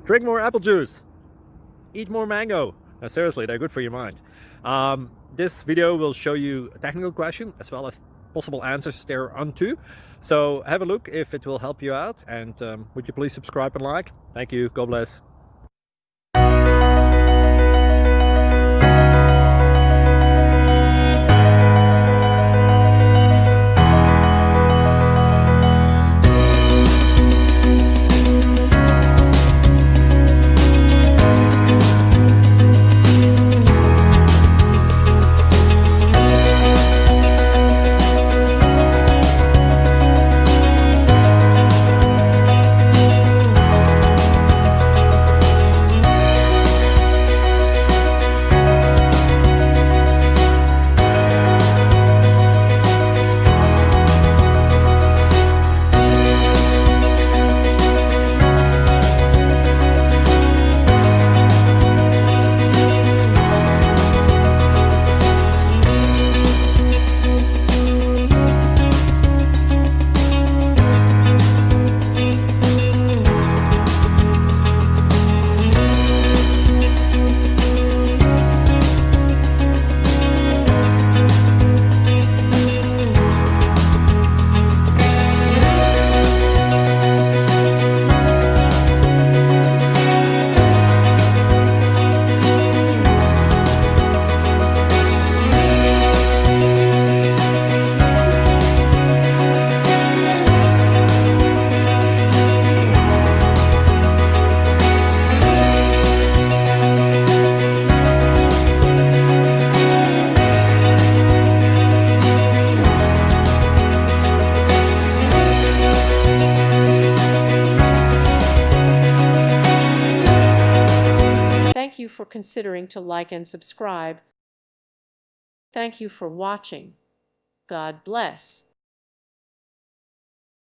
Drink more apple juice. Eat more mango. No, seriously, they're good for your mind. This video will show you a technical question as well as possible answers thereunto. So have a look if it will help you out, and would you please subscribe and like? Thank you. God bless. Thank you for considering to like and subscribe. Thank you for watching. God bless.